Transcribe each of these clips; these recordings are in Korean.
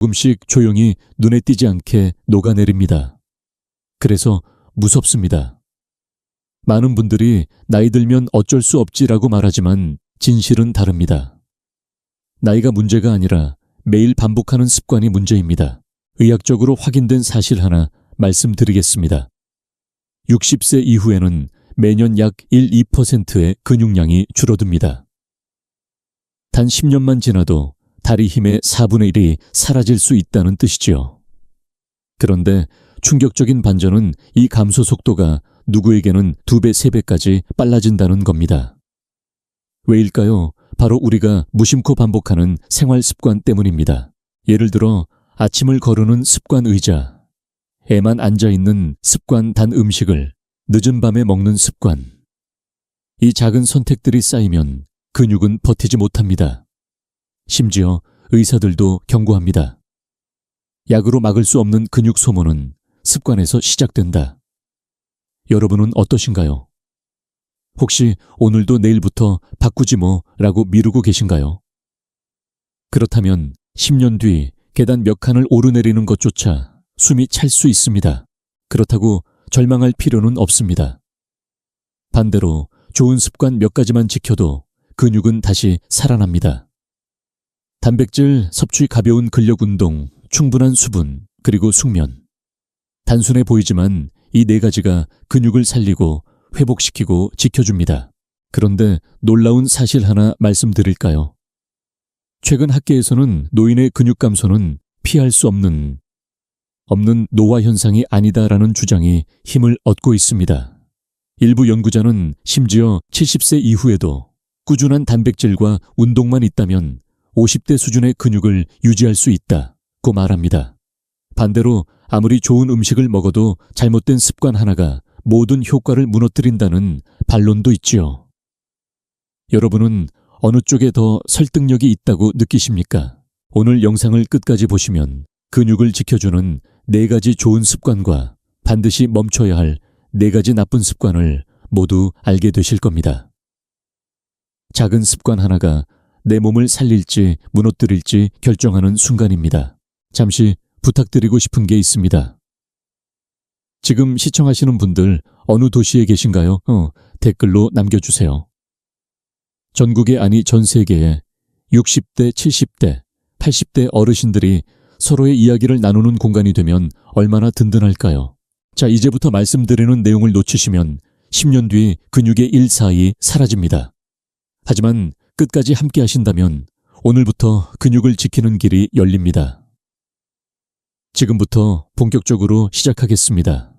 조금씩 조용히 눈에 띄지 않게 녹아내립니다. 그래서 무섭습니다. 많은 분들이 나이 들면 어쩔 수 없지라고 말하지만 진실은 다릅니다. 나이가 문제가 아니라 매일 반복하는 습관이 문제입니다. 의학적으로 확인된 사실 하나 말씀드리겠습니다. 60세 이후에는 매년 약 1~2%의 근육량이 줄어듭니다. 단 10년만 지나도 다리 힘의 4분의 1이 사라질 수 있다는 뜻이지요. 그런데 충격적인 반전은 이 감소 속도가 누구에게는 2배, 3배까지 빨라진다는 겁니다. 왜일까요? 바로 우리가 무심코 반복하는 생활 습관 때문입니다. 예를 들어 아침을 거르는 습관 의자, 애만 앉아있는 습관 단 음식을 늦은 밤에 먹는 습관. 이 작은 선택들이 쌓이면 근육은 버티지 못합니다. 심지어 의사들도 경고합니다. 약으로 막을 수 없는 근육 소모는 습관에서 시작된다. 여러분은 어떠신가요? 혹시 오늘도 내일부터 바꾸지 뭐라고 미루고 계신가요? 그렇다면 10년 뒤 계단 몇 칸을 오르내리는 것조차 숨이 찰 수 있습니다. 그렇다고 절망할 필요는 없습니다. 반대로 좋은 습관 몇 가지만 지켜도 근육은 다시 살아납니다. 단백질 섭취, 가벼운 근력 운동, 충분한 수분, 그리고 숙면. 단순해 보이지만 이 4가지가 근육을 살리고 회복시키고 지켜줍니다. 그런데 놀라운 사실 하나 말씀드릴까요? 최근 학계에서는 노인의 근육 감소는 피할 수 없는 노화 현상이 아니다라는 주장이 힘을 얻고 있습니다. 일부 연구자는 심지어 70세 이후에도 꾸준한 단백질과 운동만 있다면 50대 수준의 근육을 유지할 수 있다고 말합니다. 반대로 아무리 좋은 음식을 먹어도 잘못된 습관 하나가 모든 효과를 무너뜨린다는 반론도 있지요. 여러분은 어느 쪽에 더 설득력이 있다고 느끼십니까? 오늘 영상을 끝까지 보시면 근육을 지켜주는 4가지 좋은 습관과 반드시 멈춰야 할 4가지 나쁜 습관을 모두 알게 되실 겁니다. 작은 습관 하나가 내 몸을 살릴지 무너뜨릴지 결정하는 순간입니다. 잠시 부탁드리고 싶은 게 있습니다. 지금 시청하시는 분들 어느 도시에 계신가요? 댓글로 남겨주세요. 전국에 아니 전 세계에 60대, 70대, 80대 어르신들이 서로의 이야기를 나누는 공간이 되면 얼마나 든든할까요? 자, 이제부터 말씀드리는 내용을 놓치시면 10년 뒤 근육의 1/4이 사라집니다. 하지만 끝까지 함께 하신다면 오늘부터 근육을 지키는 길이 열립니다. 지금부터 본격적으로 시작하겠습니다.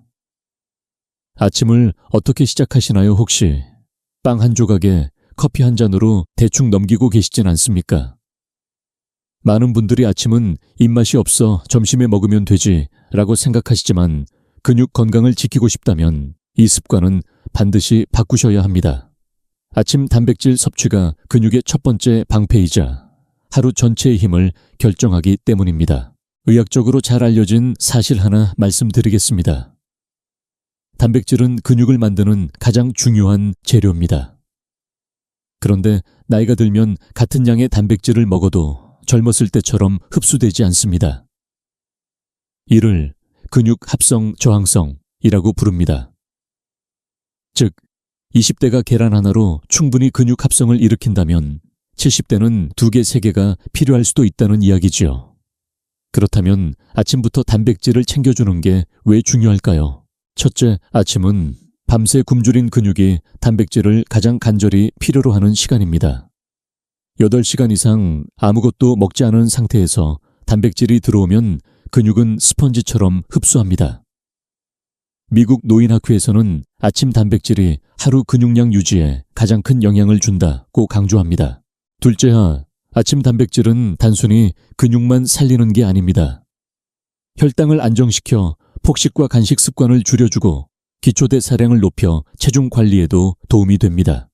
아침을 어떻게 시작하시나요? 혹시 빵 한 조각에 커피 한 잔으로 대충 넘기고 계시진 않습니까? 많은 분들이 아침은 입맛이 없어 점심에 먹으면 되지 라고 생각하시지만 근육 건강을 지키고 싶다면 이 습관은 반드시 바꾸셔야 합니다. 아침 단백질 섭취가 근육의 첫 번째 방패이자 하루 전체의 힘을 결정하기 때문입니다. 의학적으로 잘 알려진 사실 하나 말씀드리겠습니다. 단백질은 근육을 만드는 가장 중요한 재료입니다. 그런데 나이가 들면 같은 양의 단백질을 먹어도 젊었을 때처럼 흡수되지 않습니다. 이를 근육 합성 저항성이라고 부릅니다. 즉, 20대가 계란 하나로 충분히 근육 합성을 일으킨다면 70대는 2개, 3개가 필요할 수도 있다는 이야기지요. 그렇다면 아침부터 단백질을 챙겨주는 게 왜 중요할까요? 첫째, 아침은 밤새 굶주린 근육이 단백질을 가장 간절히 필요로 하는 시간입니다. 8시간 이상 아무것도 먹지 않은 상태에서 단백질이 들어오면 근육은 스펀지처럼 흡수합니다. 미국 노인학회에서는 아침 단백질이 하루 근육량 유지에 가장 큰 영향을 준다고 강조합니다. 둘째하, 아침 단백질은 단순히 근육만 살리는 게 아닙니다. 혈당을 안정시켜 폭식과 간식 습관을 줄여주고 기초대사량을 높여 체중 관리에도 도움이 됩니다.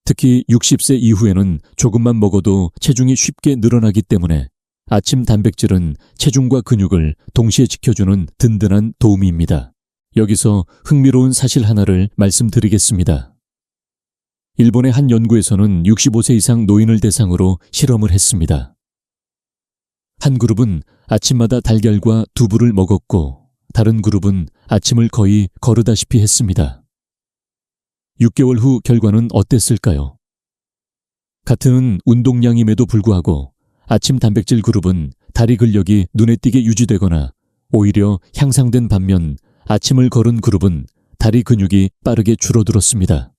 특히 60세 이후에는 조금만 먹어도 체중이 쉽게 늘어나기 때문에 아침 단백질은 체중과 근육을 동시에 지켜주는 든든한 도우미입니다. 여기서 흥미로운 사실 하나를 말씀드리겠습니다. 일본의 한 연구에서는 65세 이상 노인을 대상으로 실험을 했습니다. 한 그룹은 아침마다 달걀과 두부를 먹었고 다른 그룹은 아침을 거의 거르다시피 했습니다. 6개월 후 결과는 어땠을까요? 같은 운동량임에도 불구하고 아침 단백질 그룹은 다리 근력이 눈에 띄게 유지되거나 오히려 향상된 반면 아침을 걸은 그룹은 다리 근육이 빠르게 줄어들었습니다.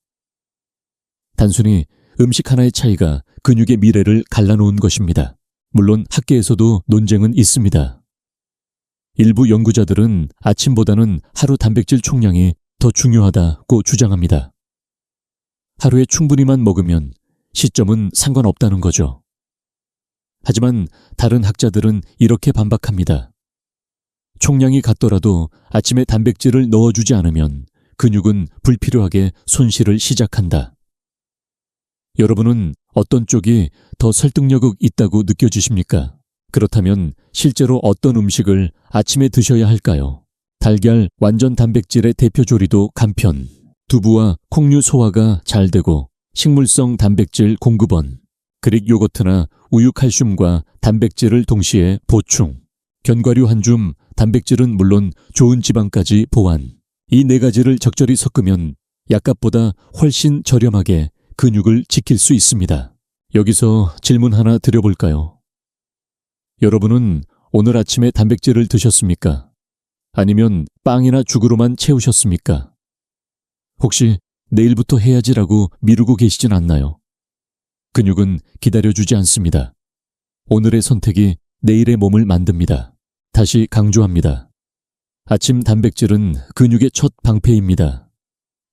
단순히 음식 하나의 차이가 근육의 미래를 갈라놓은 것입니다. 물론 학계에서도 논쟁은 있습니다. 일부 연구자들은 아침보다는 하루 단백질 총량이 더 중요하다고 주장합니다. 하루에 충분히만 먹으면 시점은 상관없다는 거죠. 하지만 다른 학자들은 이렇게 반박합니다. 총량이 같더라도 아침에 단백질을 넣어주지 않으면 근육은 불필요하게 손실을 시작한다. 여러분은 어떤 쪽이 더 설득력이 있다고 느껴지십니까? 그렇다면 실제로 어떤 음식을 아침에 드셔야 할까요? 달걀 완전 단백질의 대표 조리도 간편, 두부와 콩류 소화가 잘 되고 식물성 단백질 공급원, 그릭 요거트나 우유 칼슘과 단백질을 동시에 보충, 견과류 한 줌, 단백질은 물론 좋은 지방까지 보완. 이 네 가지를 적절히 섞으면 약값보다 훨씬 저렴하게 근육을 지킬 수 있습니다. 여기서 질문 하나 드려볼까요? 여러분은 오늘 아침에 단백질을 드셨습니까? 아니면 빵이나 죽으로만 채우셨습니까? 혹시 내일부터 해야지라고 미루고 계시진 않나요? 근육은 기다려주지 않습니다. 오늘의 선택이 내일의 몸을 만듭니다. 다시 강조합니다. 아침 단백질은 근육의 첫 방패입니다.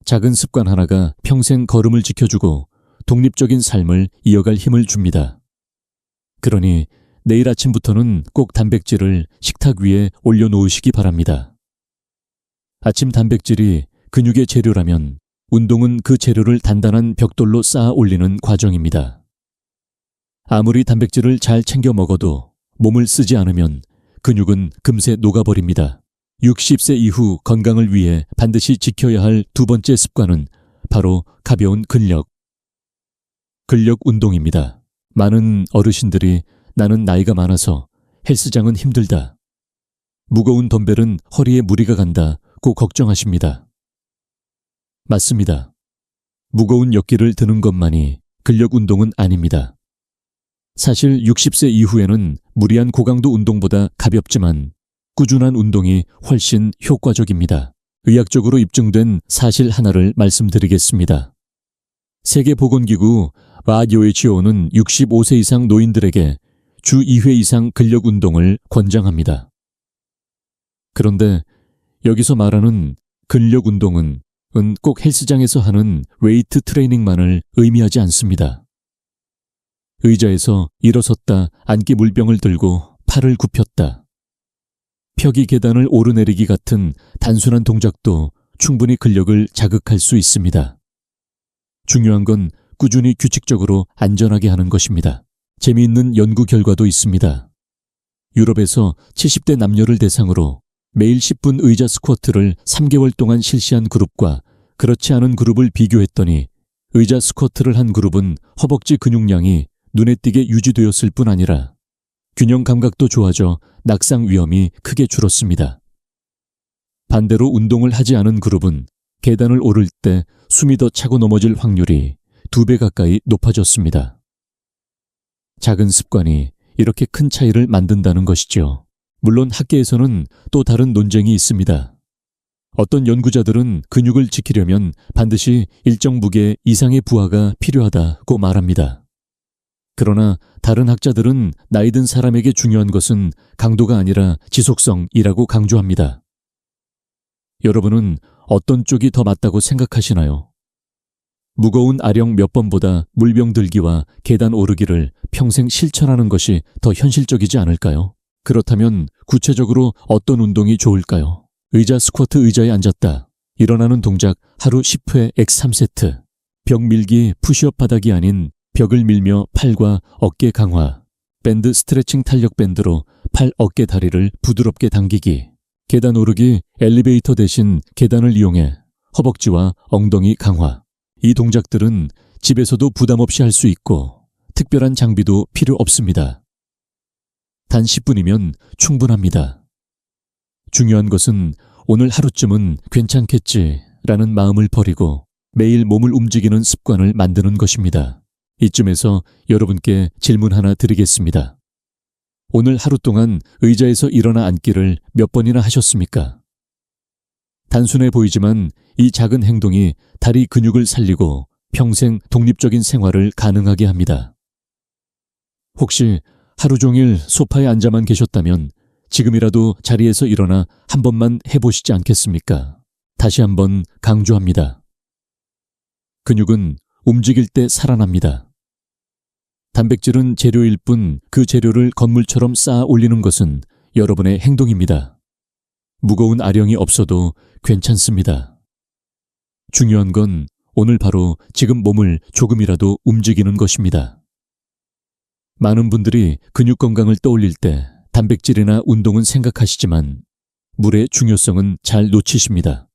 작은 습관 하나가 평생 걸음을 지켜주고 독립적인 삶을 이어갈 힘을 줍니다. 그러니 내일 아침부터는 꼭 단백질을 식탁 위에 올려놓으시기 바랍니다. 아침 단백질이 근육의 재료라면 운동은 그 재료를 단단한 벽돌로 쌓아 올리는 과정입니다. 아무리 단백질을 잘 챙겨 먹어도 몸을 쓰지 않으면 근육은 금세 녹아버립니다. 60세 이후 건강을 위해 반드시 지켜야 할 두 번째 습관은 바로 가벼운 근력 운동입니다. 많은 어르신들이 나는 나이가 많아서 헬스장은 힘들다. 무거운 덤벨은 허리에 무리가 간다고 걱정하십니다. 맞습니다. 무거운 역기를 드는 것만이 근력 운동은 아닙니다. 사실 60세 이후에는 무리한 고강도 운동보다 가볍지만 꾸준한 운동이 훨씬 효과적입니다. 의학적으로 입증된 사실 하나를 말씀드리겠습니다. 세계보건기구 WHO는 65세 이상 노인들에게 주 2회 이상 근력 운동을 권장합니다. 그런데 여기서 말하는 근력 운동은 꼭 헬스장에서 하는 웨이트 트레이닝만을 의미하지 않습니다. 의자에서 일어섰다 앉기 물병을 들고 팔을 굽혔다. 펴기 계단을 오르내리기 같은 단순한 동작도 충분히 근력을 자극할 수 있습니다. 중요한 건 꾸준히 규칙적으로 안전하게 하는 것입니다. 재미있는 연구 결과도 있습니다. 유럽에서 70대 남녀를 대상으로 매일 10분 의자 스쿼트를 3개월 동안 실시한 그룹과 그렇지 않은 그룹을 비교했더니 의자 스쿼트를 한 그룹은 허벅지 근육량이 눈에 띄게 유지되었을 뿐 아니라 균형 감각도 좋아져 낙상 위험이 크게 줄었습니다. 반대로 운동을 하지 않은 그룹은 계단을 오를 때 숨이 더 차고 넘어질 확률이 2배 가까이 높아졌습니다. 작은 습관이 이렇게 큰 차이를 만든다는 것이죠. 물론 학계에서는 또 다른 논쟁이 있습니다. 어떤 연구자들은 근육을 지키려면 반드시 일정 무게 이상의 부하가 필요하다고 말합니다. 그러나 다른 학자들은 나이 든 사람에게 중요한 것은 강도가 아니라 지속성이라고 강조합니다. 여러분은 어떤 쪽이 더 맞다고 생각하시나요? 무거운 아령 몇 번보다 물병 들기와 계단 오르기를 평생 실천하는 것이 더 현실적이지 않을까요? 그렇다면 구체적으로 어떤 운동이 좋을까요? 의자 스쿼트 의자에 앉았다. 일어나는 동작 하루 10회 X 3세트. 벽 밀기 푸시업 바닥이 아닌 벽을 밀며 팔과 어깨 강화. 밴드 스트레칭 탄력 밴드로 팔, 어깨, 다리를 부드럽게 당기기. 계단 오르기 엘리베이터 대신 계단을 이용해 허벅지와 엉덩이 강화. 이 동작들은 집에서도 부담 없이 할 수 있고 특별한 장비도 필요 없습니다. 단 10분이면 충분합니다. 중요한 것은 오늘 하루쯤은 괜찮겠지라는 마음을 버리고 매일 몸을 움직이는 습관을 만드는 것입니다. 이쯤에서 여러분께 질문 하나 드리겠습니다. 오늘 하루 동안 의자에서 일어나 앉기를 몇 번이나 하셨습니까? 단순해 보이지만 이 작은 행동이 다리 근육을 살리고 평생 독립적인 생활을 가능하게 합니다. 혹시 하루 종일 소파에 앉아만 계셨다면 지금이라도 자리에서 일어나 한 번만 해보시지 않겠습니까? 다시 한번 강조합니다. 근육은 움직일 때 살아납니다. 단백질은 재료일 뿐 그 재료를 건물처럼 쌓아 올리는 것은 여러분의 행동입니다. 무거운 아령이 없어도 괜찮습니다. 중요한 건 오늘 바로 지금 몸을 조금이라도 움직이는 것입니다. 많은 분들이 근육 건강을 떠올릴 때 단백질이나 운동은 생각하시지만 물의 중요성은 잘 놓치십니다.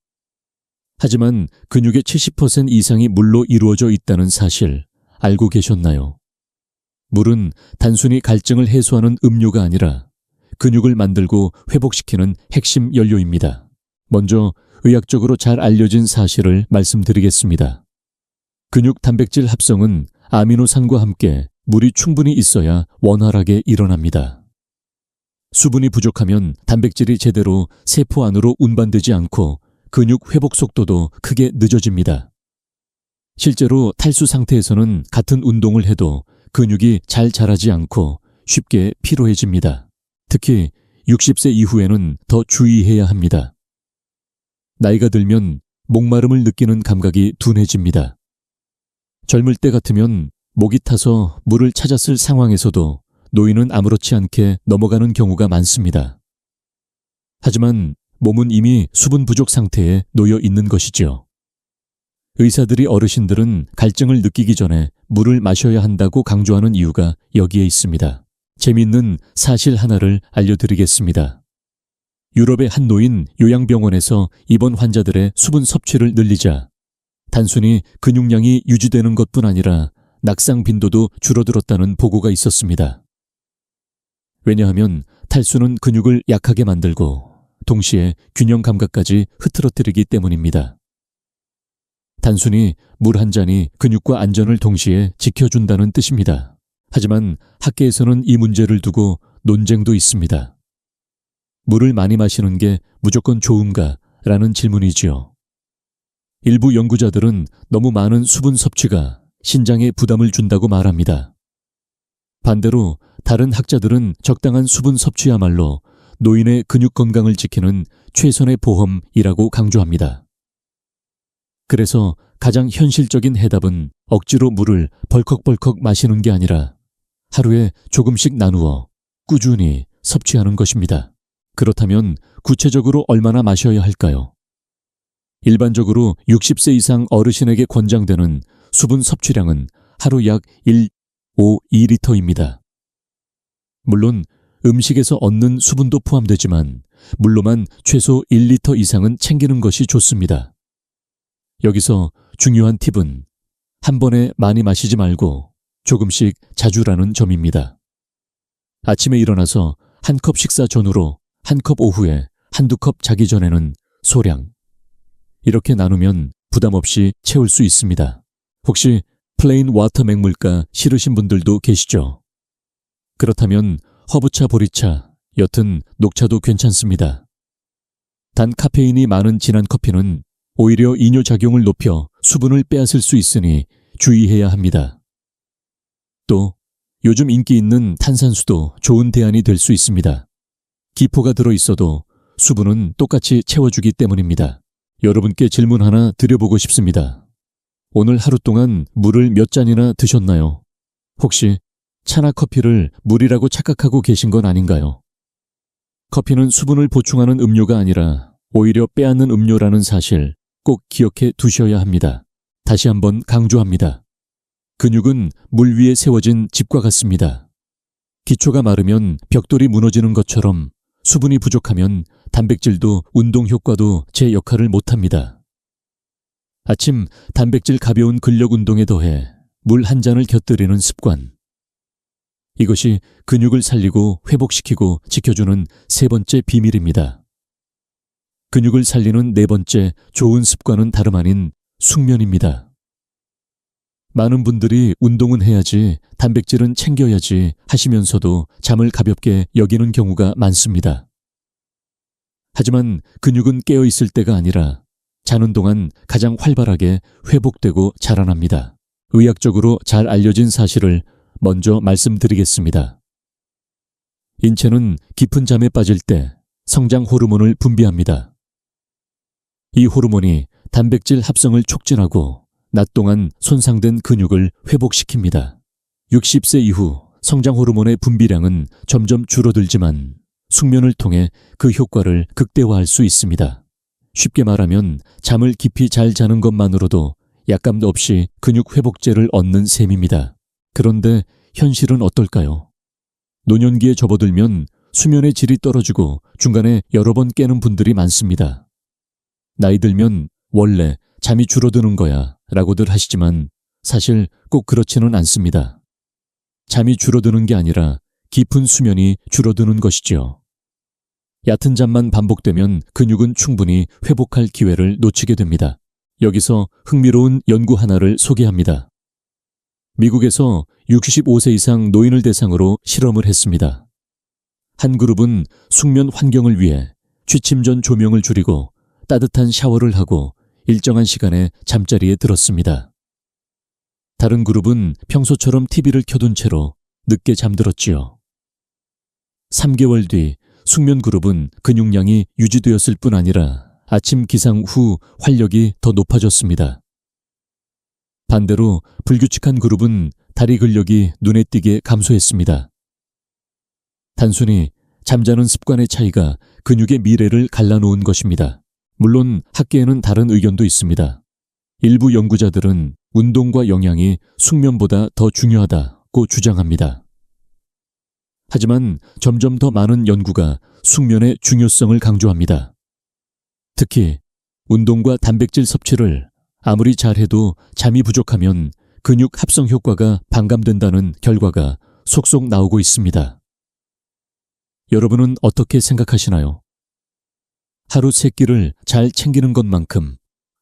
하지만 근육의 70% 이상이 물로 이루어져 있다는 사실 알고 계셨나요? 물은 단순히 갈증을 해소하는 음료가 아니라 근육을 만들고 회복시키는 핵심 연료입니다. 먼저 의학적으로 잘 알려진 사실을 말씀드리겠습니다. 근육 단백질 합성은 아미노산과 함께 물이 충분히 있어야 원활하게 일어납니다. 수분이 부족하면 단백질이 제대로 세포 안으로 운반되지 않고 근육 회복 속도도 크게 늦어집니다. 실제로 탈수 상태에서는 같은 운동을 해도 근육이 잘 자라지 않고 쉽게 피로해집니다. 특히 60세 이후에는 더 주의해야 합니다. 나이가 들면 목마름을 느끼는 감각이 둔해집니다. 젊을 때 같으면 목이 타서 물을 찾았을 상황에서도 노인은 아무렇지 않게 넘어가는 경우가 많습니다. 하지만 몸은 이미 수분 부족 상태에 놓여 있는 것이죠. 의사들이 어르신들은 갈증을 느끼기 전에 물을 마셔야 한다고 강조하는 이유가 여기에 있습니다. 재미있는 사실 하나를 알려드리겠습니다. 유럽의 한 노인 요양병원에서 입원 환자들의 수분 섭취를 늘리자 단순히 근육량이 유지되는 것뿐 아니라 낙상 빈도도 줄어들었다는 보고가 있었습니다. 왜냐하면 탈수는 근육을 약하게 만들고 동시에 균형 감각까지 흐트러뜨리기 때문입니다. 단순히 물 한 잔이 근육과 안전을 동시에 지켜준다는 뜻입니다. 하지만 학계에서는 이 문제를 두고 논쟁도 있습니다. 물을 많이 마시는 게 무조건 좋은가? 라는 질문이지요. 일부 연구자들은 너무 많은 수분 섭취가 신장에 부담을 준다고 말합니다. 반대로 다른 학자들은 적당한 수분 섭취야말로 노인의 근육 건강을 지키는 최선의 보험이라고 강조합니다. 그래서 가장 현실적인 해답은 억지로 물을 벌컥벌컥 마시는 게 아니라 하루에 조금씩 나누어 꾸준히 섭취하는 것입니다. 그렇다면 구체적으로 얼마나 마셔야 할까요? 일반적으로 60세 이상 어르신에게 권장되는 수분 섭취량은 하루 약 1.52리터입니다. 물론 음식에서 얻는 수분도 포함되지만 물로만 최소 1리터 이상은 챙기는 것이 좋습니다. 여기서 중요한 팁은 한 번에 많이 마시지 말고 조금씩 자주라는 점입니다. 아침에 일어나서 한 컵 식사 전후로 한 컵 오후에 한두 컵 자기 전에는 소량. 이렇게 나누면 부담 없이 채울 수 있습니다. 혹시 플레인 와터 맹물가 싫으신 분들도 계시죠? 그렇다면 허브차, 보리차, 여튼 녹차도 괜찮습니다. 단 카페인이 많은 진한 커피는 오히려 이뇨작용을 높여 수분을 빼앗을 수 있으니 주의해야 합니다. 또 요즘 인기 있는 탄산수도 좋은 대안이 될 수 있습니다. 기포가 들어있어도 수분은 똑같이 채워주기 때문입니다. 여러분께 질문 하나 드려보고 싶습니다. 오늘 하루 동안 물을 몇 잔이나 드셨나요? 혹시 차나 커피를 물이라고 착각하고 계신 건 아닌가요? 커피는 수분을 보충하는 음료가 아니라 오히려 빼앗는 음료라는 사실 꼭 기억해 두셔야 합니다. 다시 한번 강조합니다. 근육은 물 위에 세워진 집과 같습니다. 기초가 마르면 벽돌이 무너지는 것처럼 수분이 부족하면 단백질도 운동 효과도 제 역할을 못합니다. 아침 단백질 가벼운 근력 운동에 더해 물 한 잔을 곁들이는 습관. 이것이 근육을 살리고 회복시키고 지켜주는 세 번째 비밀입니다. 근육을 살리는 네 번째 좋은 습관은 다름 아닌 숙면입니다. 많은 분들이 운동은 해야지, 단백질은 챙겨야지 하시면서도 잠을 가볍게 여기는 경우가 많습니다. 하지만 근육은 깨어 있을 때가 아니라 자는 동안 가장 활발하게 회복되고 자라납니다. 의학적으로 잘 알려진 사실을 먼저 말씀드리겠습니다. 인체는 깊은 잠에 빠질 때 성장 호르몬을 분비합니다. 이 호르몬이 단백질 합성을 촉진하고 낮 동안 손상된 근육을 회복시킵니다. 60세 이후 성장 호르몬의 분비량은 점점 줄어들지만 숙면을 통해 그 효과를 극대화할 수 있습니다. 쉽게 말하면 잠을 깊이 잘 자는 것만으로도 약감도 없이 근육 회복제를 얻는 셈입니다. 그런데 현실은 어떨까요? 노년기에 접어들면 수면의 질이 떨어지고 중간에 여러 번 깨는 분들이 많습니다. 나이 들면 원래 잠이 줄어드는 거야 라고들 하시지만 사실 꼭 그렇지는 않습니다. 잠이 줄어드는 게 아니라 깊은 수면이 줄어드는 것이죠. 얕은 잠만 반복되면 근육은 충분히 회복할 기회를 놓치게 됩니다. 여기서 흥미로운 연구 하나를 소개합니다. 미국에서 65세 이상 노인을 대상으로 실험을 했습니다. 한 그룹은 숙면 환경을 위해 취침 전 조명을 줄이고 따뜻한 샤워를 하고 일정한 시간에 잠자리에 들었습니다. 다른 그룹은 평소처럼 TV를 켜둔 채로 늦게 잠들었지요. 3개월 뒤 숙면 그룹은 근육량이 유지되었을 뿐 아니라 아침 기상 후 활력이 더 높아졌습니다. 반대로 불규칙한 그룹은 다리 근력이 눈에 띄게 감소했습니다. 단순히 잠자는 습관의 차이가 근육의 미래를 갈라놓은 것입니다. 물론 학계에는 다른 의견도 있습니다. 일부 연구자들은 운동과 영양이 숙면보다 더 중요하다고 주장합니다. 하지만 점점 더 많은 연구가 숙면의 중요성을 강조합니다. 특히 운동과 단백질 섭취를 아무리 잘해도 잠이 부족하면 근육 합성 효과가 반감된다는 결과가 속속 나오고 있습니다. 여러분은 어떻게 생각하시나요? 하루 3끼를 잘 챙기는 것만큼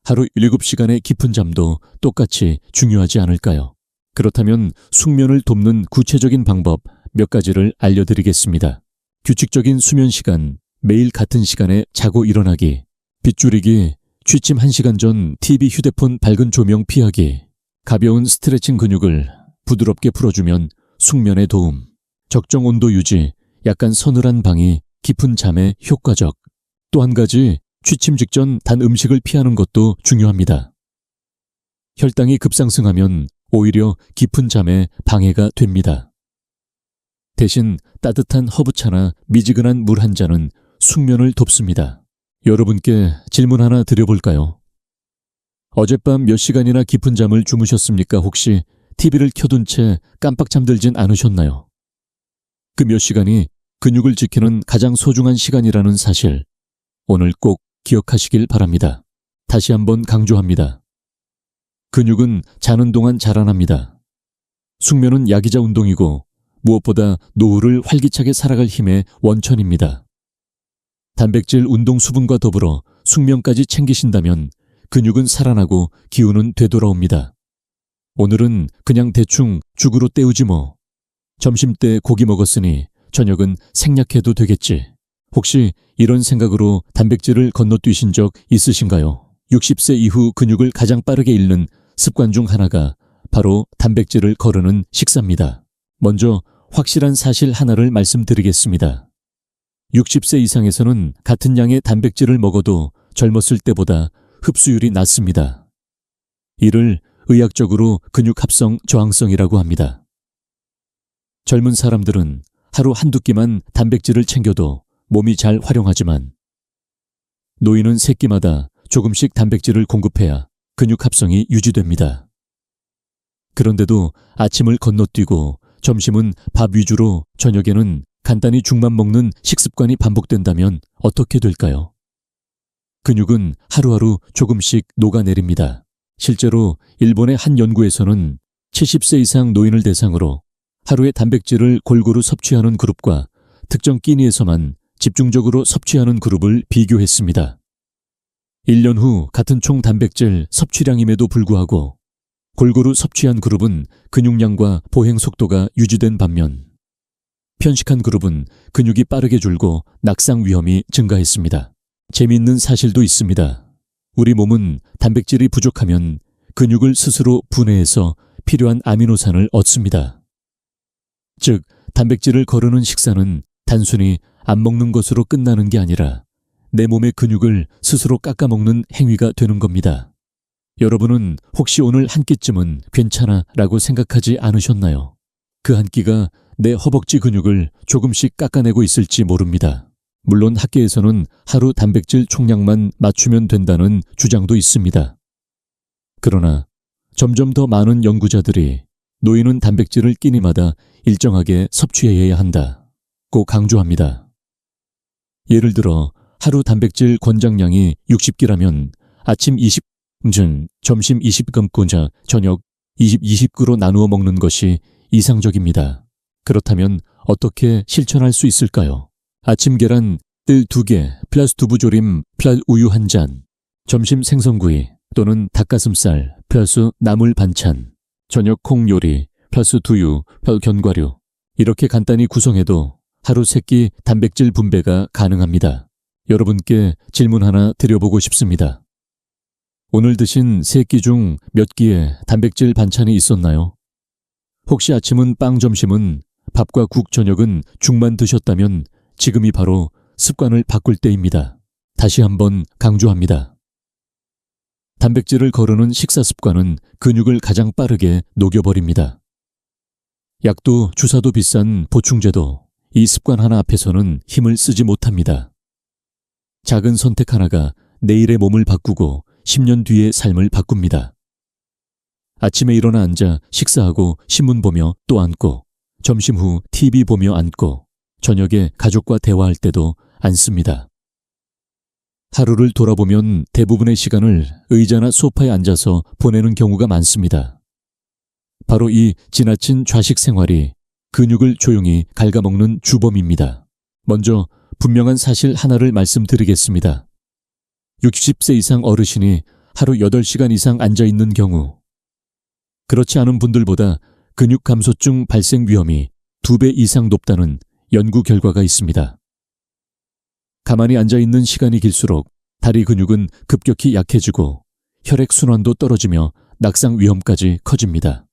하루 7시간의 깊은 잠도 똑같이 중요하지 않을까요? 그렇다면 숙면을 돕는 구체적인 방법 몇 가지를 알려드리겠습니다. 규칙적인 수면 시간, 매일 같은 시간에 자고 일어나기, 빗줄이기, 취침 1시간 전 TV 휴대폰 밝은 조명 피하기, 가벼운 스트레칭 근육을 부드럽게 풀어주면 숙면에 도움, 적정 온도 유지, 약간 서늘한 방이 깊은 잠에 효과적. 또 한 가지, 취침 직전 단 음식을 피하는 것도 중요합니다. 혈당이 급상승하면 오히려 깊은 잠에 방해가 됩니다. 대신 따뜻한 허브차나 미지근한 물 한 잔은 숙면을 돕습니다. 여러분께 질문 하나 드려볼까요? 어젯밤 몇 시간이나 깊은 잠을 주무셨습니까? 혹시 TV를 켜둔 채 깜빡 잠들진 않으셨나요? 그 몇 시간이 근육을 지키는 가장 소중한 시간이라는 사실, 오늘 꼭 기억하시길 바랍니다. 다시 한번 강조합니다. 근육은 자는 동안 자라납니다. 숙면은 야기자 운동이고 무엇보다 노후를 활기차게 살아갈 힘의 원천입니다. 단백질 운동 수분과 더불어 숙면까지 챙기신다면 근육은 살아나고 기운은 되돌아옵니다. 오늘은 그냥 대충 죽으로 때우지 뭐. 점심때 고기 먹었으니 저녁은 생략해도 되겠지. 혹시 이런 생각으로 단백질을 건너뛰신 적 있으신가요? 60세 이후 근육을 가장 빠르게 잃는 습관 중 하나가 바로 단백질을 거르는 식사입니다. 먼저 확실한 사실 하나를 말씀드리겠습니다. 60세 이상에서는 같은 양의 단백질을 먹어도 젊었을 때보다 흡수율이 낮습니다. 이를 의학적으로 근육 합성 저항성이라고 합니다. 젊은 사람들은 하루 한두 끼만 단백질을 챙겨도 몸이 잘 활용하지만 노인은 3끼마다 조금씩 단백질을 공급해야 근육 합성이 유지됩니다. 그런데도 아침을 건너뛰고 점심은 밥 위주로 저녁에는 간단히 죽만 먹는 식습관이 반복된다면 어떻게 될까요? 근육은 하루하루 조금씩 녹아내립니다. 실제로 일본의 한 연구에서는 70세 이상 노인을 대상으로 하루에 단백질을 골고루 섭취하는 그룹과 특정 끼니에서만 집중적으로 섭취하는 그룹을 비교했습니다. 1년 후 같은 총 단백질 섭취량임에도 불구하고 골고루 섭취한 그룹은 근육량과 보행 속도가 유지된 반면 편식한 그룹은 근육이 빠르게 줄고 낙상 위험이 증가했습니다. 재미있는 사실도 있습니다. 우리 몸은 단백질이 부족하면 근육을 스스로 분해해서 필요한 아미노산을 얻습니다. 즉, 단백질을 거르는 식사는 단순히 안 먹는 것으로 끝나는 게 아니라 내 몸의 근육을 스스로 깎아먹는 행위가 되는 겁니다. 여러분은 혹시 오늘 한 끼쯤은 괜찮아 라고 생각하지 않으셨나요? 그 한 끼가 내 허벅지 근육을 조금씩 깎아내고 있을지 모릅니다. 물론 학계에서는 하루 단백질 총량만 맞추면 된다는 주장도 있습니다. 그러나 점점 더 많은 연구자들이 노인은 단백질을 끼니마다 일정하게 섭취해야 한다고 강조합니다. 예를 들어 하루 단백질 권장량이 60g이라면 아침 20g, 점심 20g, 저녁 20g으로 나누어 먹는 것이 이상적입니다. 그렇다면 어떻게 실천할 수 있을까요? 아침 계란 뜰 2개 플러스 두부조림 플러스 우유 1잔, 점심 생선구이 또는 닭가슴살 플러스 나물 반찬, 저녁 콩 요리 플러스 두유 플러스 견과류. 이렇게 간단히 구성해도 하루 3끼 단백질 분배가 가능합니다. 여러분께 질문 하나 드려보고 싶습니다. 오늘 드신 3끼 중 몇 끼에 단백질 반찬이 있었나요? 혹시 아침은 빵, 점심은 밥과 국, 저녁은 죽만 드셨다면 지금이 바로 습관을 바꿀 때입니다. 다시 한번 강조합니다. 단백질을 거르는 식사 습관은 근육을 가장 빠르게 녹여버립니다. 약도 주사도 비싼 보충제도 이 습관 하나 앞에서는 힘을 쓰지 못합니다. 작은 선택 하나가 내일의 몸을 바꾸고 10년 뒤의 삶을 바꿉니다. 아침에 일어나 앉아 식사하고 신문 보며 또 앉고, 점심 후 TV 보며 앉고, 저녁에 가족과 대화할 때도 앉습니다. 하루를 돌아보면 대부분의 시간을 의자나 소파에 앉아서 보내는 경우가 많습니다. 바로 이 지나친 좌식 생활이 근육을 조용히 갉아먹는 주범입니다. 먼저 분명한 사실 하나를 말씀드리겠습니다. 60세 이상 어르신이 하루 8시간 이상 앉아있는 경우, 그렇지 않은 분들보다 근육 감소증 발생 위험이 2배 이상 높다는 연구 결과가 있습니다. 가만히 앉아있는 시간이 길수록 다리 근육은 급격히 약해지고 혈액순환도 떨어지며 낙상 위험까지 커집니다.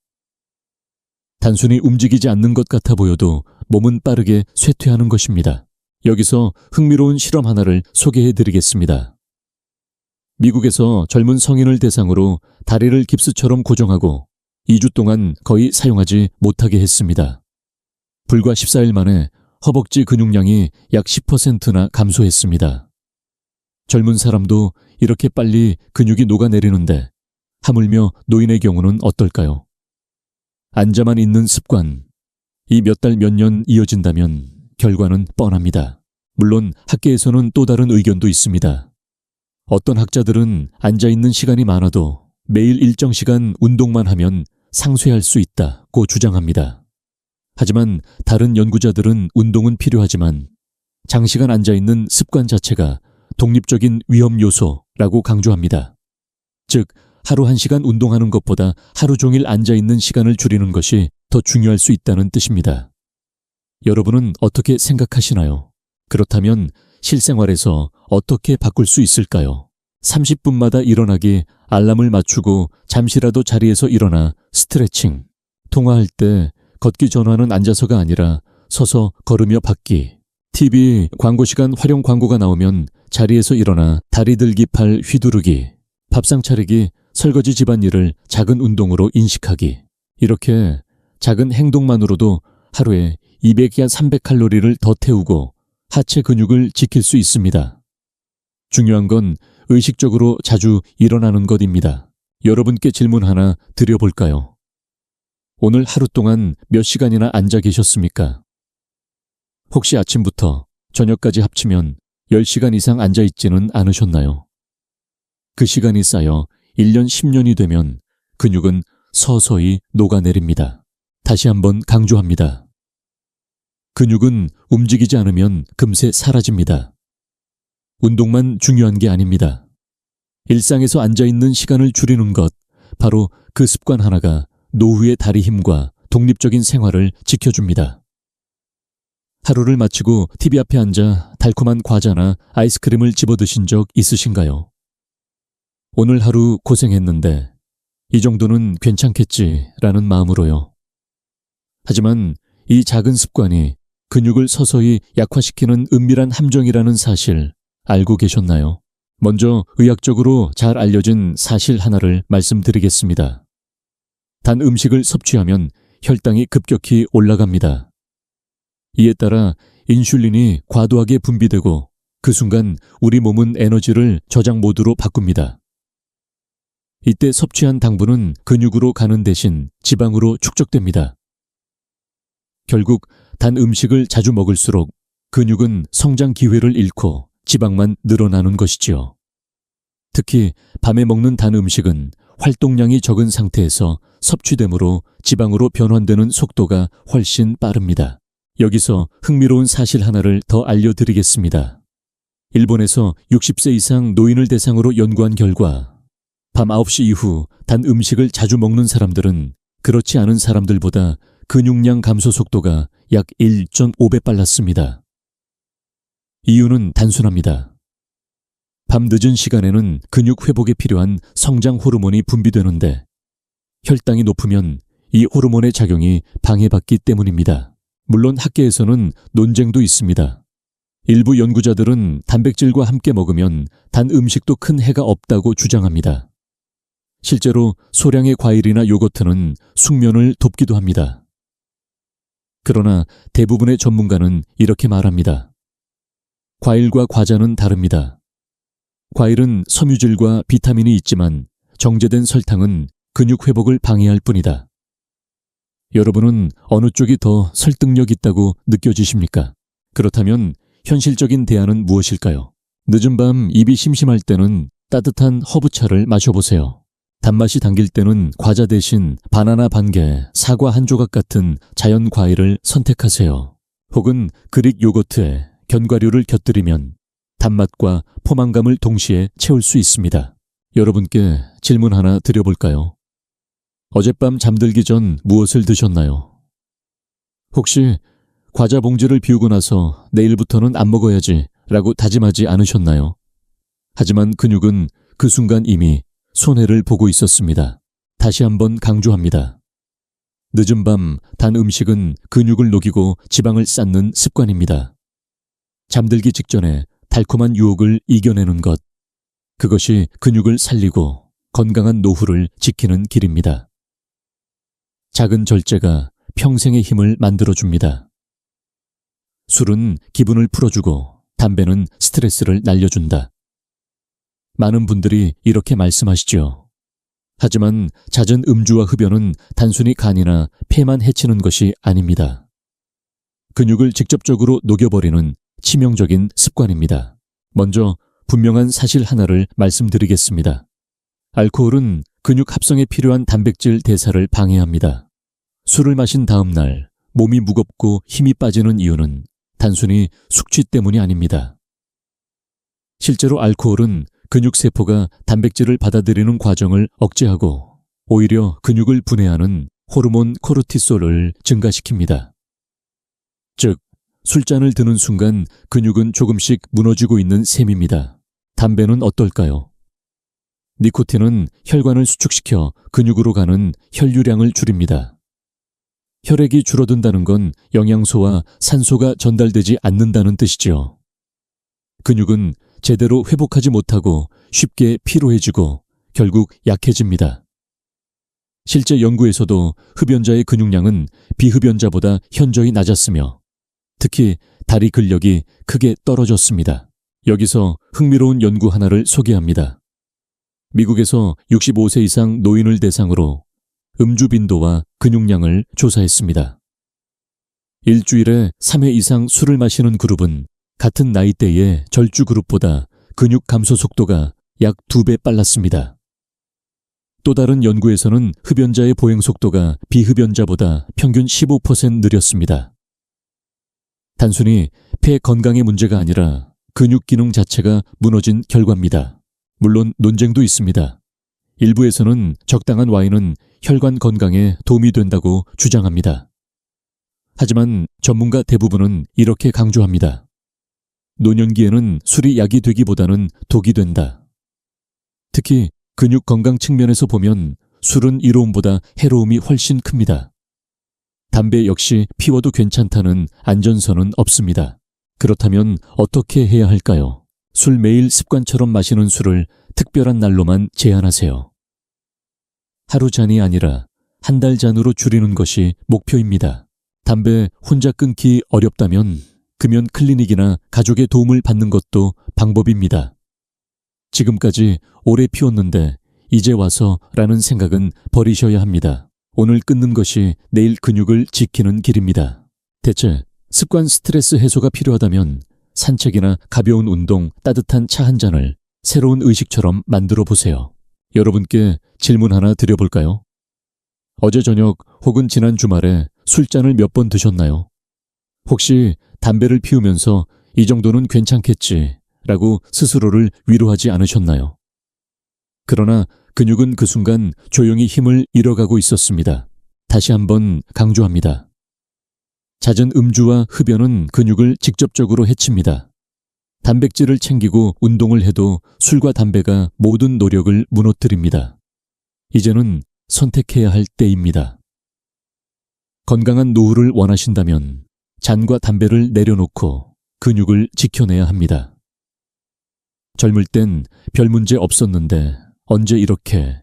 단순히 움직이지 않는 것 같아 보여도 몸은 빠르게 쇠퇴하는 것입니다. 여기서 흥미로운 실험 하나를 소개해드리겠습니다. 미국에서 젊은 성인을 대상으로 다리를 깁스처럼 고정하고 2주 동안 거의 사용하지 못하게 했습니다. 불과 14일 만에 허벅지 근육량이 약 10%나 감소했습니다. 젊은 사람도 이렇게 빨리 근육이 녹아내리는데 하물며 노인의 경우는 어떨까요? 앉아만 있는 습관, 이 몇 달 몇 년 이어진다면 결과는 뻔합니다. 물론 학계에서는 또 다른 의견도 있습니다. 어떤 학자들은 앉아있는 시간이 많아도 매일 일정 시간 운동만 하면 상쇄할 수 있다고 주장합니다. 하지만 다른 연구자들은 운동은 필요하지만 장시간 앉아있는 습관 자체가 독립적인 위험 요소라고 강조합니다. 즉, 하루 1시간 운동하는 것보다 하루 종일 앉아있는 시간을 줄이는 것이 더 중요할 수 있다는 뜻입니다. 여러분은 어떻게 생각하시나요? 그렇다면 실생활에서 어떻게 바꿀 수 있을까요? 30분마다 일어나기 알람을 맞추고 잠시라도 자리에서 일어나 스트레칭, 통화할 때 걷기 전화는 앉아서가 아니라 서서 걸으며 받기, TV 광고 시간 활용 광고가 나오면 자리에서 일어나 다리 들기 팔 휘두르기, 밥상 차리기, 설거지 집안일을 작은 운동으로 인식하기. 이렇게 작은 행동만으로도 하루에 200야 300칼로리를 더 태우고 하체 근육을 지킬 수 있습니다. 중요한 건 의식적으로 자주 일어나는 것입니다. 여러분께 질문 하나 드려볼까요? 오늘 하루 동안 몇 시간이나 앉아 계셨습니까? 혹시 아침부터 저녁까지 합치면 10시간 이상 앉아 있지는 않으셨나요? 그 시간이 쌓여 1년 10년이 되면 근육은 서서히 녹아내립니다. 다시 한번 강조합니다. 근육은 움직이지 않으면 금세 사라집니다. 운동만 중요한 게 아닙니다. 일상에서 앉아있는 시간을 줄이는 것, 바로 그 습관 하나가 노후의 다리 힘과 독립적인 생활을 지켜줍니다. 하루를 마치고 TV 앞에 앉아 달콤한 과자나 아이스크림을 집어드신 적 있으신가요? 오늘 하루 고생했는데 이 정도는 괜찮겠지라는 마음으로요. 하지만 이 작은 습관이 근육을 서서히 약화시키는 은밀한 함정이라는 사실 알고 계셨나요? 먼저 의학적으로 잘 알려진 사실 하나를 말씀드리겠습니다. 단 음식을 섭취하면 혈당이 급격히 올라갑니다. 이에 따라 인슐린이 과도하게 분비되고 그 순간 우리 몸은 에너지를 저장 모드로 바꿉니다. 이때 섭취한 당분은 근육으로 가는 대신 지방으로 축적됩니다. 결국 단 음식을 자주 먹을수록 근육은 성장 기회를 잃고 지방만 늘어나는 것이지요. 특히 밤에 먹는 단 음식은 활동량이 적은 상태에서 섭취되므로 지방으로 변환되는 속도가 훨씬 빠릅니다. 여기서 흥미로운 사실 하나를 더 알려드리겠습니다. 일본에서 60세 이상 노인을 대상으로 연구한 결과 밤 9시 이후 단 음식을 자주 먹는 사람들은 그렇지 않은 사람들보다 근육량 감소 속도가 약 1.5배 빨랐습니다. 이유는 단순합니다. 밤 늦은 시간에는 근육 회복에 필요한 성장 호르몬이 분비되는데 혈당이 높으면 이 호르몬의 작용이 방해받기 때문입니다. 물론 학계에서는 논쟁도 있습니다. 일부 연구자들은 단백질과 함께 먹으면 단 음식도 큰 해가 없다고 주장합니다. 실제로 소량의 과일이나 요거트는 숙면을 돕기도 합니다. 그러나 대부분의 전문가는 이렇게 말합니다. 과일과 과자는 다릅니다. 과일은 섬유질과 비타민이 있지만 정제된 설탕은 근육 회복을 방해할 뿐이다. 여러분은 어느 쪽이 더 설득력 있다고 느껴지십니까? 그렇다면 현실적인 대안은 무엇일까요? 늦은 밤 입이 심심할 때는 따뜻한 허브차를 마셔보세요. 단맛이 당길 때는 과자 대신 바나나 반 개, 사과 한 조각 같은 자연 과일을 선택하세요. 혹은 그릭 요거트에 견과류를 곁들이면 단맛과 포만감을 동시에 채울 수 있습니다. 여러분께 질문 하나 드려볼까요? 어젯밤 잠들기 전 무엇을 드셨나요? 혹시 과자 봉지를 비우고 나서 내일부터는 안 먹어야지 라고 다짐하지 않으셨나요? 하지만 근육은 그 순간 이미 손해를 보고 있었습니다. 다시 한번 강조합니다. 늦은 밤 단 음식은 근육을 녹이고 지방을 쌓는 습관입니다. 잠들기 직전에 달콤한 유혹을 이겨내는 것, 그것이 근육을 살리고 건강한 노후를 지키는 길입니다. 작은 절제가 평생의 힘을 만들어줍니다. 술은 기분을 풀어주고 담배는 스트레스를 날려준다. 많은 분들이 이렇게 말씀하시죠. 하지만 잦은 음주와 흡연은 단순히 간이나 폐만 해치는 것이 아닙니다. 근육을 직접적으로 녹여버리는 치명적인 습관입니다. 먼저 분명한 사실 하나를 말씀드리겠습니다. 알코올은 근육 합성에 필요한 단백질 대사를 방해합니다. 술을 마신 다음 날 몸이 무겁고 힘이 빠지는 이유는 단순히 숙취 때문이 아닙니다. 실제로 알코올은 근육세포가 단백질을 받아들이는 과정을 억제하고 오히려 근육을 분해하는 호르몬 코르티솔을 증가시킵니다. 즉, 술잔을 드는 순간 근육은 조금씩 무너지고 있는 셈입니다. 담배는 어떨까요? 니코틴은 혈관을 수축시켜 근육으로 가는 혈류량을 줄입니다. 혈액이 줄어든다는 건 영양소와 산소가 전달되지 않는다는 뜻이죠. 근육은 제대로 회복하지 못하고 쉽게 피로해지고 결국 약해집니다. 실제 연구에서도 흡연자의 근육량은 비흡연자보다 현저히 낮았으며 특히 다리 근력이 크게 떨어졌습니다. 여기서 흥미로운 연구 하나를 소개합니다. 미국에서 65세 이상 노인을 대상으로 음주 빈도와 근육량을 조사했습니다. 일주일에 3회 이상 술을 마시는 그룹은 같은 나이대의 절주 그룹보다 근육 감소 속도가 약 2배 빨랐습니다. 또 다른 연구에서는 흡연자의 보행 속도가 비흡연자보다 평균 15% 느렸습니다. 단순히 폐 건강의 문제가 아니라 근육 기능 자체가 무너진 결과입니다. 물론 논쟁도 있습니다. 일부에서는 적당한 와인은 혈관 건강에 도움이 된다고 주장합니다. 하지만 전문가 대부분은 이렇게 강조합니다. 노년기에는 술이 약이 되기보다는 독이 된다. 특히 근육 건강 측면에서 보면 술은 이로움보다 해로움이 훨씬 큽니다. 담배 역시 피워도 괜찮다는 안전선은 없습니다. 그렇다면 어떻게 해야 할까요? 술 매일 습관처럼 마시는 술을 특별한 날로만 제한하세요. 하루 잔이 아니라 한 달 잔으로 줄이는 것이 목표입니다. 담배 혼자 끊기 어렵다면 금연 클리닉이나 가족의 도움을 받는 것도 방법입니다. 지금까지 오래 피웠는데 이제 와서라는 생각은 버리셔야 합니다. 오늘 끊는 것이 내일 근육을 지키는 길입니다. 대체 습관 스트레스 해소가 필요하다면 산책이나 가벼운 운동, 따뜻한 차 한 잔을 새로운 의식처럼 만들어 보세요. 여러분께 질문 하나 드려볼까요? 어제 저녁 혹은 지난 주말에 술잔을 몇 번 드셨나요? 혹시 담배를 피우면서 이 정도는 괜찮겠지 라고 스스로를 위로하지 않으셨나요? 그러나 근육은 그 순간 조용히 힘을 잃어가고 있었습니다. 다시 한번 강조합니다. 잦은 음주와 흡연은 근육을 직접적으로 해칩니다. 단백질을 챙기고 운동을 해도 술과 담배가 모든 노력을 무너뜨립니다. 이제는 선택해야 할 때입니다. 건강한 노후를 원하신다면 잔과 담배를 내려놓고 근육을 지켜내야 합니다. 젊을 땐 별 문제 없었는데 언제 이렇게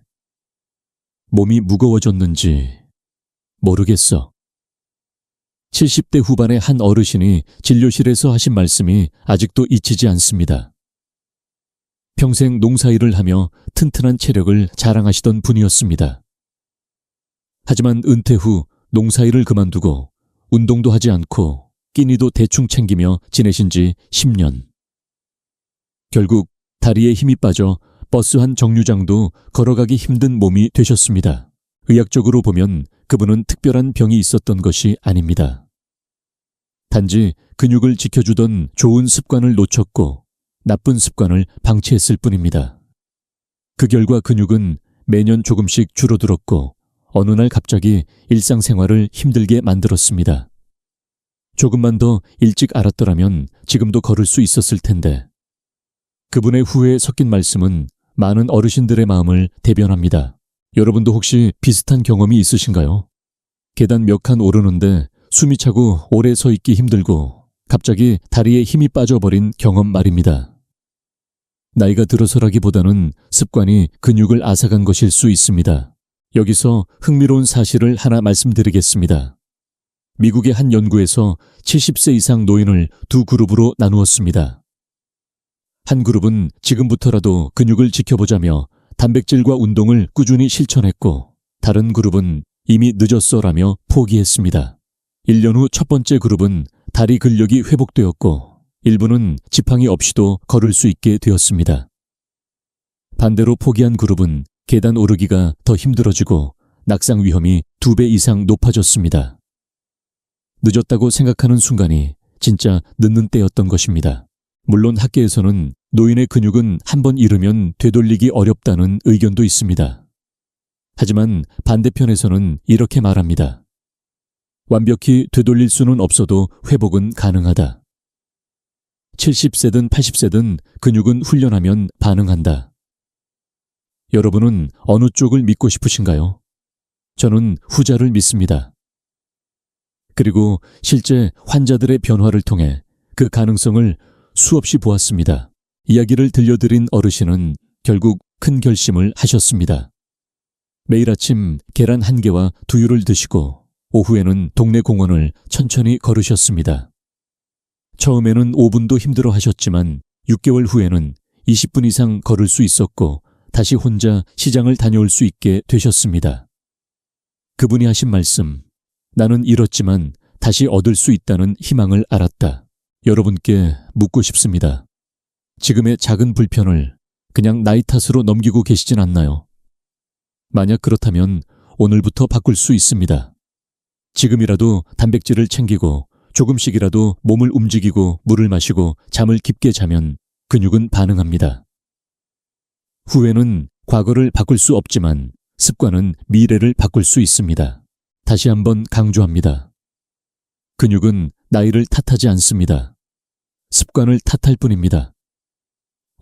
몸이 무거워졌는지 모르겠어. 70대 후반의 한 어르신이 진료실에서 하신 말씀이 아직도 잊히지 않습니다. 평생 농사일을 하며 튼튼한 체력을 자랑하시던 분이었습니다. 하지만 은퇴 후 농사일을 그만두고 운동도 하지 않고 끼니도 대충 챙기며 지내신 지 10년. 결국 다리에 힘이 빠져 버스 한 정류장도 걸어가기 힘든 몸이 되셨습니다. 의학적으로 보면 그분은 특별한 병이 있었던 것이 아닙니다. 단지 근육을 지켜주던 좋은 습관을 놓쳤고 나쁜 습관을 방치했을 뿐입니다. 그 결과 근육은 매년 조금씩 줄어들었고 어느 날 갑자기 일상생활을 힘들게 만들었습니다. 조금만 더 일찍 알았더라면 지금도 걸을 수 있었을 텐데. 그분의 후회에 섞인 말씀은 많은 어르신들의 마음을 대변합니다. 여러분도 혹시 비슷한 경험이 있으신가요? 계단 몇 칸 오르는데 숨이 차고 오래 서 있기 힘들고 갑자기 다리에 힘이 빠져버린 경험 말입니다. 나이가 들어서라기보다는 습관이 근육을 앗아간 것일 수 있습니다. 여기서 흥미로운 사실을 하나 말씀드리겠습니다. 미국의 한 연구에서 70세 이상 노인을 두 그룹으로 나누었습니다. 한 그룹은 지금부터라도 근육을 지켜보자며 단백질과 운동을 꾸준히 실천했고 다른 그룹은 이미 늦었어라며 포기했습니다. 1년 후 첫 번째 그룹은 다리 근력이 회복되었고 일부는 지팡이 없이도 걸을 수 있게 되었습니다. 반대로 포기한 그룹은 계단 오르기가 더 힘들어지고 낙상 위험이 2배 이상 높아졌습니다. 늦었다고 생각하는 순간이 진짜 늦는 때였던 것입니다. 물론 학계에서는 노인의 근육은 한번 잃으면 되돌리기 어렵다는 의견도 있습니다. 하지만 반대편에서는 이렇게 말합니다. 완벽히 되돌릴 수는 없어도 회복은 가능하다. 70세든 80세든 근육은 훈련하면 반응한다. 여러분은 어느 쪽을 믿고 싶으신가요? 저는 후자를 믿습니다. 그리고 실제 환자들의 변화를 통해 그 가능성을 수없이 보았습니다. 이야기를 들려드린 어르신은 결국 큰 결심을 하셨습니다. 매일 아침 계란 1개와 두유를 드시고 오후에는 동네 공원을 천천히 걸으셨습니다. 처음에는 5분도 힘들어 하셨지만 6개월 후에는 20분 이상 걸을 수 있었고 다시 혼자 시장을 다녀올 수 있게 되셨습니다. 그분이 하신 말씀, 나는 잃었지만 다시 얻을 수 있다는 희망을 알았다. 여러분께 묻고 싶습니다. 지금의 작은 불편을 그냥 나이 탓으로 넘기고 계시진 않나요? 만약 그렇다면 오늘부터 바꿀 수 있습니다. 지금이라도 단백질을 챙기고 조금씩이라도 몸을 움직이고 물을 마시고 잠을 깊게 자면 근육은 반응합니다. 후회는 과거를 바꿀 수 없지만 습관은 미래를 바꿀 수 있습니다. 다시 한번 강조합니다. 근육은 나이를 탓하지 않습니다. 습관을 탓할 뿐입니다.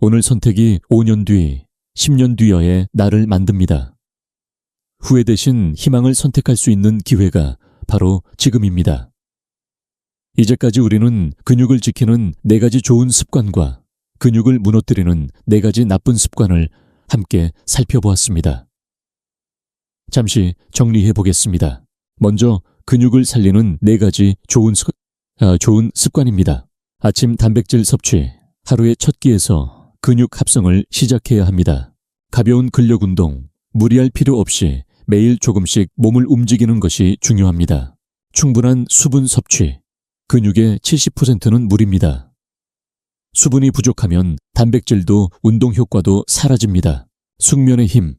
오늘 선택이 5년 뒤, 10년 뒤여의 나를 만듭니다. 후회 대신 희망을 선택할 수 있는 기회가 바로 지금입니다. 이제까지 우리는 근육을 지키는 4가지 좋은 습관과 근육을 무너뜨리는 4가지 나쁜 습관을 함께 살펴보았습니다. 잠시 정리해 보겠습니다. 먼저 근육을 살리는 4가지 좋은 습관입니다. 아침 단백질 섭취, 하루의 첫 끼에서 근육 합성을 시작해야 합니다. 가벼운 근력 운동, 무리할 필요 없이 매일 조금씩 몸을 움직이는 것이 중요합니다. 충분한 수분 섭취, 근육의 70%는 물입니다. 수분이 부족하면 단백질도 운동 효과도 사라집니다. 숙면의 힘,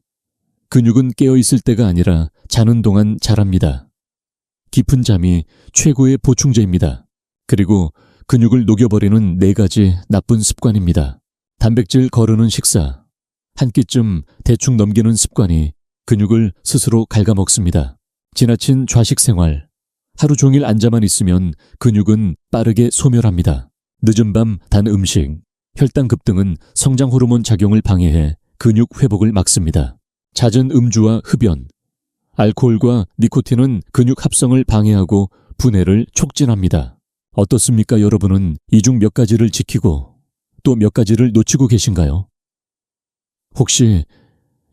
근육은 깨어있을 때가 아니라 자는 동안 자랍니다. 깊은 잠이 최고의 보충제입니다. 그리고 근육을 녹여버리는 4가지 나쁜 습관입니다. 단백질 거르는 식사, 한 끼쯤 대충 넘기는 습관이 근육을 스스로 갉아먹습니다. 지나친 좌식 생활, 하루 종일 앉아만 있으면 근육은 빠르게 소멸합니다. 늦은 밤 단 음식, 혈당 급등은 성장 호르몬 작용을 방해해 근육 회복을 막습니다. 잦은 음주와 흡연, 알코올과 니코틴은 근육 합성을 방해하고 분해를 촉진합니다. 어떻습니까? 여러분은 이 중 몇 가지를 지키고 또 몇 가지를 놓치고 계신가요? 혹시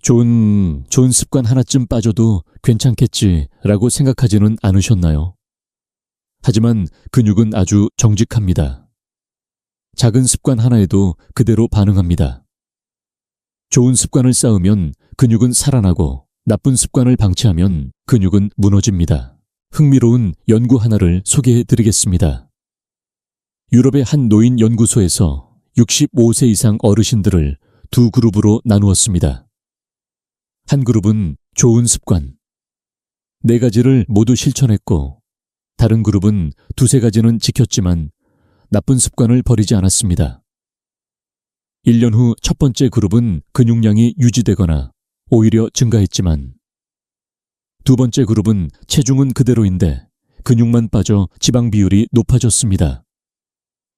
좋은 습관 하나쯤 빠져도 괜찮겠지라고 생각하지는 않으셨나요? 하지만 근육은 아주 정직합니다. 작은 습관 하나에도 그대로 반응합니다. 좋은 습관을 쌓으면 근육은 살아나고 나쁜 습관을 방치하면 근육은 무너집니다. 흥미로운 연구 하나를 소개해 드리겠습니다. 유럽의 한 노인 연구소에서 65세 이상 어르신들을 2그룹으로 나누었습니다. 한 그룹은 좋은 습관 4가지를 모두 실천했고 다른 그룹은 2-3가지는 지켰지만 나쁜 습관을 버리지 않았습니다. 1년 후 첫 번째 그룹은 근육량이 유지되거나 오히려 증가했지만 두 번째 그룹은 체중은 그대로인데 근육만 빠져 지방 비율이 높아졌습니다.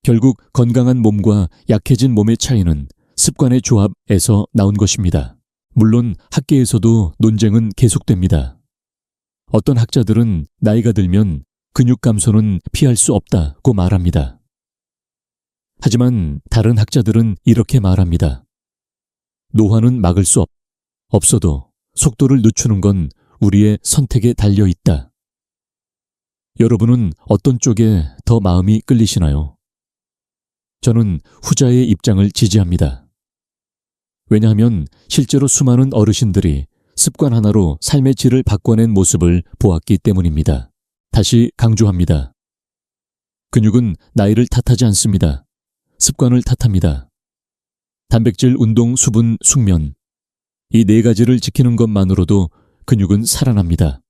결국 건강한 몸과 약해진 몸의 차이는 습관의 조합에서 나온 것입니다. 물론 학계에서도 논쟁은 계속됩니다. 어떤 학자들은 나이가 들면 근육 감소는 피할 수 없다고 말합니다. 하지만 다른 학자들은 이렇게 말합니다. 노화는 막을 수 없어도 속도를 늦추는 건 우리의 선택에 달려 있다. 여러분은 어떤 쪽에 더 마음이 끌리시나요? 저는 후자의 입장을 지지합니다. 왜냐하면 실제로 수많은 어르신들이 습관 하나로 삶의 질을 바꿔낸 모습을 보았기 때문입니다. 다시 강조합니다. 근육은 나이를 탓하지 않습니다. 습관을 탓합니다. 단백질, 운동, 수분, 숙면 이 4가지를 지키는 것만으로도 근육은 살아납니다.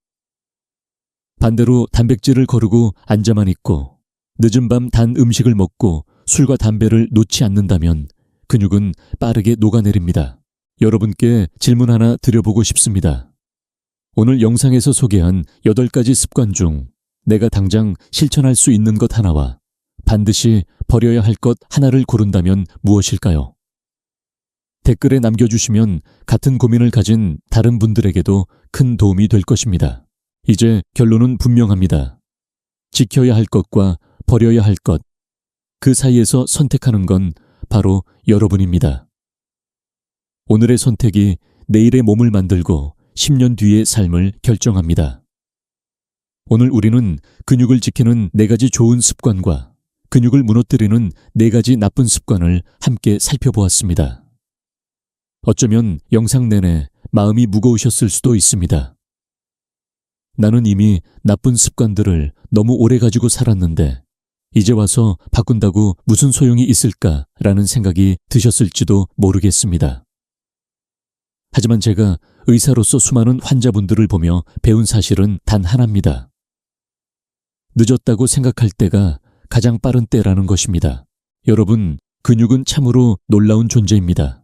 반대로 단백질을 거르고 앉아만 있고 늦은 밤 단 음식을 먹고 술과 담배를 놓지 않는다면 근육은 빠르게 녹아내립니다. 여러분께 질문 하나 드려보고 싶습니다. 오늘 영상에서 소개한 8가지 습관 중 내가 당장 실천할 수 있는 것 하나와 반드시 버려야 할 것 하나를 고른다면 무엇일까요? 댓글에 남겨주시면 같은 고민을 가진 다른 분들에게도 큰 도움이 될 것입니다. 이제 결론은 분명합니다. 지켜야 할 것과 버려야 할 것, 그 사이에서 선택하는 건 바로 여러분입니다. 오늘의 선택이 내일의 몸을 만들고 10년 뒤의 삶을 결정합니다. 오늘 우리는 근육을 지키는 4가지 좋은 습관과 근육을 무너뜨리는 4가지 나쁜 습관을 함께 살펴보았습니다. 어쩌면 영상 내내 마음이 무거우셨을 수도 있습니다. 나는 이미 나쁜 습관들을 너무 오래 가지고 살았는데 이제 와서 바꾼다고 무슨 소용이 있을까라는 생각이 드셨을지도 모르겠습니다. 하지만 제가 의사로서 수많은 환자분들을 보며 배운 사실은 단 하나입니다. 늦었다고 생각할 때가 가장 빠른 때라는 것입니다. 여러분, 근육은 참으로 놀라운 존재입니다.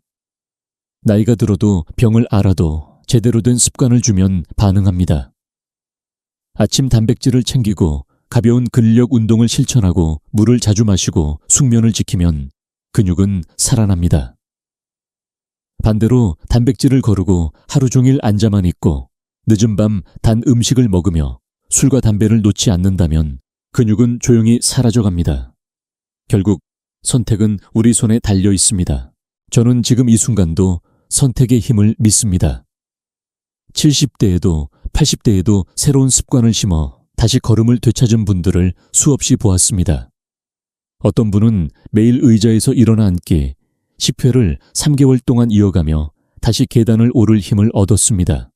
나이가 들어도 병을 알아도 제대로 된 습관을 주면 반응합니다. 아침 단백질을 챙기고 가벼운 근력 운동을 실천하고 물을 자주 마시고 숙면을 지키면 근육은 살아납니다. 반대로 단백질을 거르고 하루 종일 앉아만 있고 늦은 밤 단 음식을 먹으며 술과 담배를 놓지 않는다면 근육은 조용히 사라져갑니다. 결국 선택은 우리 손에 달려 있습니다. 저는 지금 이 순간도 선택의 힘을 믿습니다. 70대에도 80대에도 새로운 습관을 심어 다시 걸음을 되찾은 분들을 수없이 보았습니다. 어떤 분은 매일 의자에서 일어나 앉기 10회를 3개월 동안 이어가며 다시 계단을 오를 힘을 얻었습니다.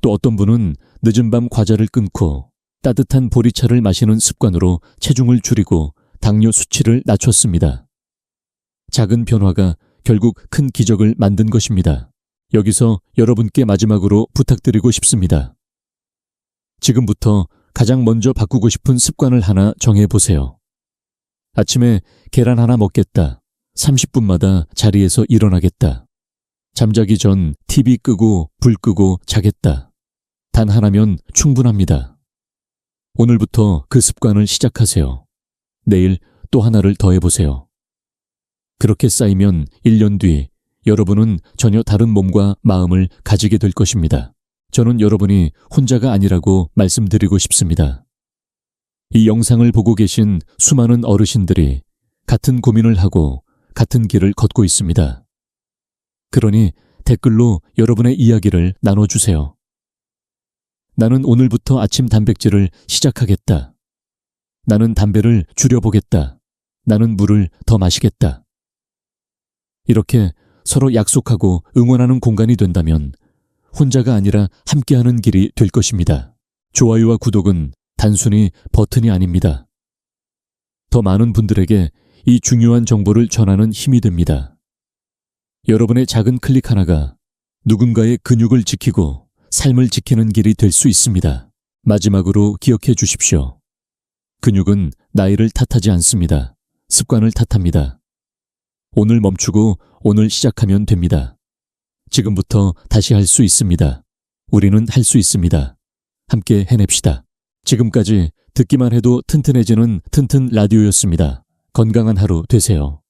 또 어떤 분은 늦은 밤 과자를 끊고 따뜻한 보리차를 마시는 습관으로 체중을 줄이고 당뇨 수치를 낮췄습니다. 작은 변화가 결국 큰 기적을 만든 것입니다. 여기서 여러분께 마지막으로 부탁드리고 싶습니다. 지금부터 가장 먼저 바꾸고 싶은 습관을 하나 정해보세요. 아침에 계란 하나 먹겠다. 30분마다 자리에서 일어나겠다. 잠자기 전 TV 끄고 불 끄고 자겠다. 단 하나면 충분합니다. 오늘부터 그 습관을 시작하세요. 내일 또 하나를 더해보세요. 그렇게 쌓이면 1년 뒤 여러분은 전혀 다른 몸과 마음을 가지게 될 것입니다. 저는 여러분이 혼자가 아니라고 말씀드리고 싶습니다. 이 영상을 보고 계신 수많은 어르신들이 같은 고민을 하고 같은 길을 걷고 있습니다. 그러니 댓글로 여러분의 이야기를 나눠주세요. 나는 오늘부터 아침 단백질을 시작하겠다. 나는 담배를 줄여보겠다. 나는 물을 더 마시겠다. 이렇게 서로 약속하고 응원하는 공간이 된다면 혼자가 아니라 함께하는 길이 될 것입니다. 좋아요와 구독은 단순히 버튼이 아닙니다. 더 많은 분들에게 이 중요한 정보를 전하는 힘이 됩니다. 여러분의 작은 클릭 하나가 누군가의 근육을 지키고 삶을 지키는 길이 될 수 있습니다. 마지막으로 기억해 주십시오. 근육은 나이를 탓하지 않습니다. 습관을 탓합니다. 오늘 멈추고 오늘 시작하면 됩니다. 지금부터 다시 할 수 있습니다. 우리는 할 수 있습니다. 함께 해냅시다. 지금까지 듣기만 해도 튼튼해지는 튼튼 라디오였습니다. 건강한 하루 되세요.